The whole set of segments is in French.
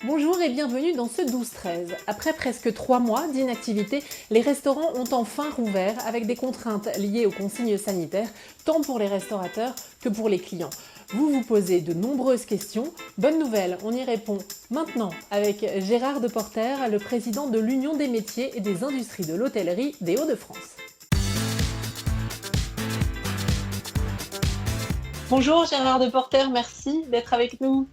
Bonjour et bienvenue dans ce 12-13. Après presque 3 mois d'inactivité, les restaurants ont enfin rouvert avec des contraintes liées aux consignes sanitaires, tant pour les restaurateurs que pour les clients. Vous vous posez de nombreuses questions. Bonne nouvelle, on y répond maintenant avec Gérard Deporter, le président de l'Union des métiers et des industries de l'hôtellerie des Hauts-de-France. Bonjour Gérard Deporter, merci d'être avec nous.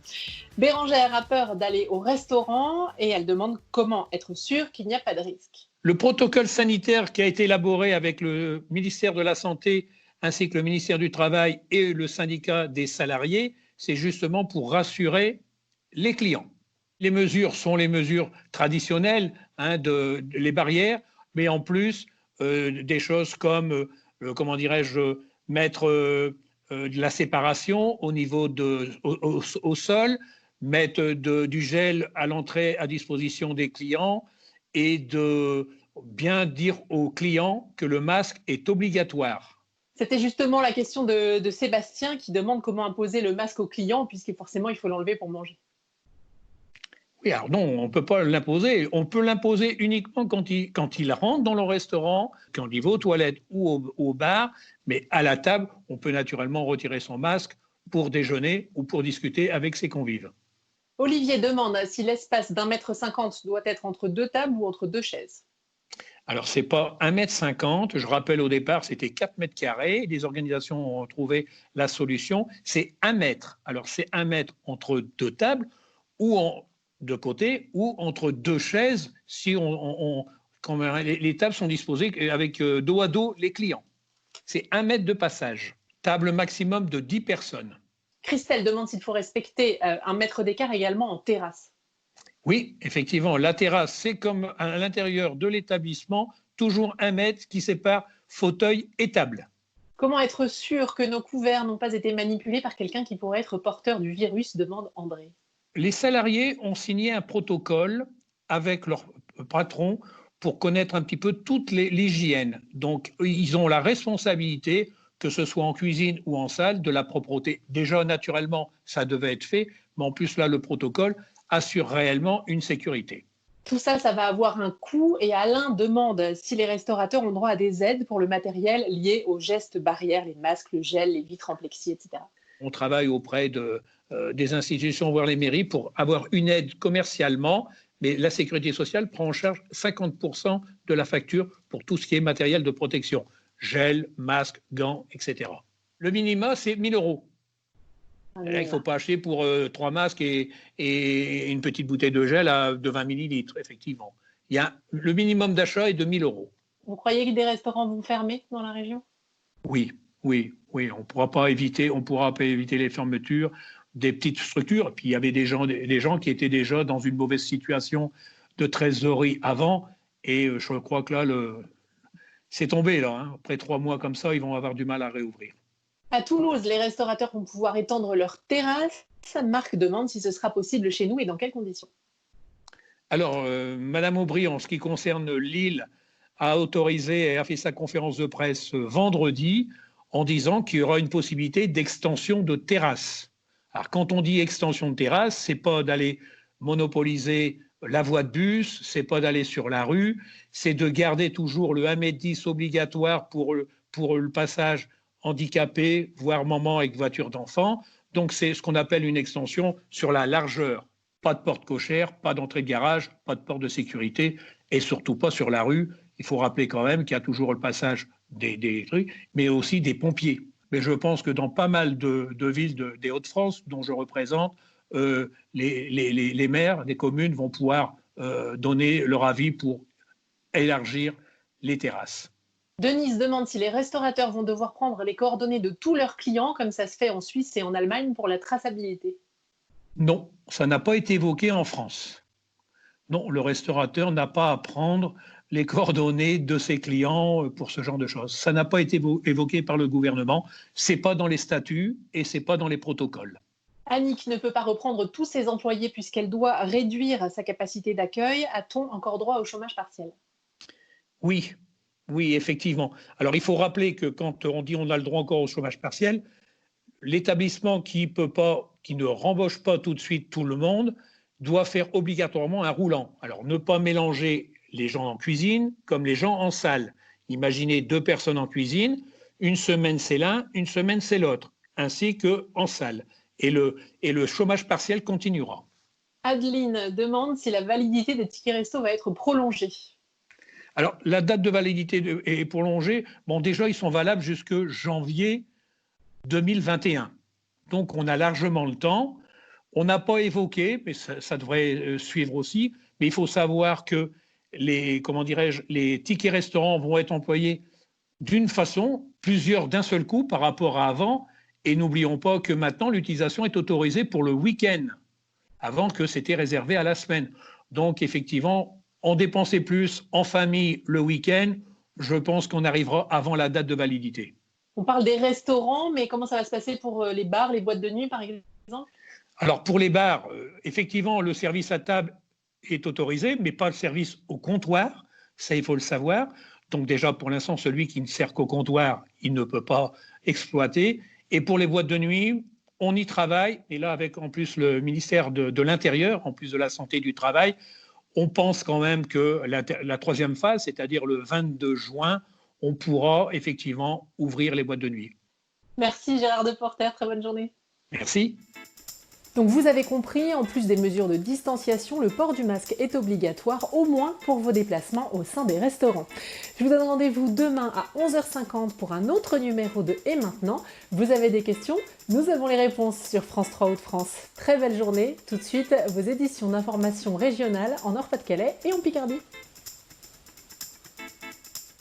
Bérangère a peur d'aller au restaurant et elle demande comment être sûre qu'il n'y a pas de risque. Le protocole sanitaire qui a été élaboré avec le ministère de la Santé ainsi que le ministère du Travail et le syndicat des salariés, c'est justement pour rassurer les clients. Les mesures sont les mesures traditionnelles, les barrières, mais en plus des choses comme, comment dirais-je, mettre de la séparation au niveau au sol, mettre du gel à l'entrée à disposition des clients et de bien dire aux clients que le masque est obligatoire. C'était justement la question de Sébastien qui demande comment imposer le masque aux clients puisque forcément il faut l'enlever pour manger. Oui, alors non, on ne peut pas l'imposer. On peut l'imposer uniquement quand il rentre dans le restaurant, quand il va aux toilettes ou au bar, mais à la table, on peut naturellement retirer son masque pour déjeuner ou pour discuter avec ses convives. Olivier demande si l'espace d'1,50 m doit être entre deux tables ou entre deux chaises. Alors, ce n'est pas 1,50 m. Je rappelle au départ, c'était 4 m². Les organisations ont trouvé la solution. C'est 1 mètre. Alors, c'est 1 mètre entre deux tables ou de côté ou entre deux chaises si quand les tables sont disposées avec dos à dos les clients. C'est 1 mètre de passage. Table maximum de 10 personnes. Christelle demande s'il faut respecter 1 mètre d'écart également en terrasse. Oui, effectivement, la terrasse, c'est comme à l'intérieur de l'établissement, toujours 1 mètre qui sépare fauteuil et table. Comment être sûr que nos couverts n'ont pas été manipulés par quelqu'un qui pourrait être porteur du virus, demande André. Les salariés ont signé un protocole avec leur patron pour connaître un petit peu toute l'hygiène. Donc, ils ont la responsabilité, que ce soit en cuisine ou en salle, de la propreté. Déjà, naturellement, ça devait être fait, mais en plus, là, le protocole assure réellement une sécurité. Tout ça, ça va avoir un coût et Alain demande si les restaurateurs ont droit à des aides pour le matériel lié aux gestes barrières, les masques, le gel, les vitres en plexi, etc. On travaille auprès des institutions, voire les mairies, pour avoir une aide commercialement, mais la sécurité sociale prend en charge 50% de la facture pour tout ce qui est matériel de protection, gel, masque, gants, etc. Le minimum, c'est 1 000 €. Là, il ne faut pas acheter pour 3 masques et une petite bouteille de gel de 20 millilitres, effectivement. Le minimum d'achat est de 1 000 €. Vous croyez que des restaurants vont fermer dans la région? Oui, on ne pourra pas éviter les fermetures des petites structures. Et puis il y avait des gens qui étaient déjà dans une mauvaise situation de trésorerie avant, et je crois que là, c'est tombé là. Après 3 mois comme ça, ils vont avoir du mal à réouvrir. À Toulouse, les restaurateurs vont pouvoir étendre leurs terrasses. Marc demande si ce sera possible chez nous et dans quelles conditions. Alors, Madame Aubry, en ce qui concerne Lille, a autorisé et a fait sa conférence de presse vendredi en disant qu'il y aura une possibilité d'extension de terrasse. Alors, quand on dit extension de terrasse, c'est pas d'aller monopoliser la voie de bus, c'est pas d'aller sur la rue, c'est de garder toujours le 1,10 m obligatoire pour le passage handicapé, voire maman avec voiture d'enfant. Donc, c'est ce qu'on appelle une extension sur la largeur. Pas de porte cochère, pas d'entrée de garage, pas de porte de sécurité et surtout pas sur la rue. Il faut rappeler quand même qu'il y a toujours le passage des trucs, mais aussi des pompiers. Mais je pense que dans pas mal de villes des Hauts-de-France, dont je représente, les maires des communes vont pouvoir donner leur avis pour élargir les terrasses. Denise demande si les restaurateurs vont devoir prendre les coordonnées de tous leurs clients, comme ça se fait en Suisse et en Allemagne pour la traçabilité. Non, ça n'a pas été évoqué en France. Non, le restaurateur n'a pas à prendre les coordonnées de ses clients pour ce genre de choses. Ça n'a pas été évoqué par le gouvernement. C'est pas dans les statuts et c'est pas dans les protocoles. Annick ne peut pas reprendre tous ses employés puisqu'elle doit réduire sa capacité d'accueil. A-t-on encore droit au chômage partiel? Oui, effectivement. Alors, il faut rappeler que quand on dit on a le droit encore au chômage partiel, l'établissement qui ne rembauche pas tout de suite tout le monde doit faire obligatoirement un roulant. Alors, ne pas mélanger les gens en cuisine comme les gens en salle. Imaginez 2 personnes en cuisine, une semaine c'est l'un, une semaine c'est l'autre, ainsi qu'en salle. Et le chômage partiel continuera. Adeline demande si la validité des tickets resto va être prolongée. Alors, la date de validité est prolongée. Bon, déjà, ils sont valables jusque janvier 2021. Donc, on a largement le temps. On n'a pas évoqué, mais ça devrait suivre aussi, mais il faut savoir que les tickets restaurants vont être employés d'une façon, plusieurs d'un seul coup par rapport à avant. Et n'oublions pas que maintenant, l'utilisation est autorisée pour le week-end, avant que c'était réservé à la semaine. Donc, effectivement, on dépensait plus en famille le week-end. Je pense qu'on arrivera avant la date de validité. On parle des restaurants, mais comment ça va se passer pour les bars, les boîtes de nuit, par exemple? Alors, pour les bars, effectivement, le service à table est autorisé, mais pas le service au comptoir. Ça, il faut le savoir. Donc, déjà, pour l'instant, celui qui ne sert qu'au comptoir, il ne peut pas exploiter. Et pour les boîtes de nuit, on y travaille. Et là, avec en plus le ministère de l'Intérieur, en plus de la Santé et du Travail, on pense quand même que la troisième phase, c'est-à-dire le 22 juin, on pourra effectivement ouvrir les boîtes de nuit. Merci Gérard Deporter, très bonne journée. Merci. Donc vous avez compris, en plus des mesures de distanciation, le port du masque est obligatoire, au moins pour vos déplacements au sein des restaurants. Je vous donne rendez-vous demain à 11h50 pour un autre numéro de Et maintenant. Vous avez des questions? Nous avons les réponses sur France 3 Hauts-de-France. Très belle journée. Tout de suite, vos éditions d'information régionales en Nord-Pas-de-Calais et en Picardie.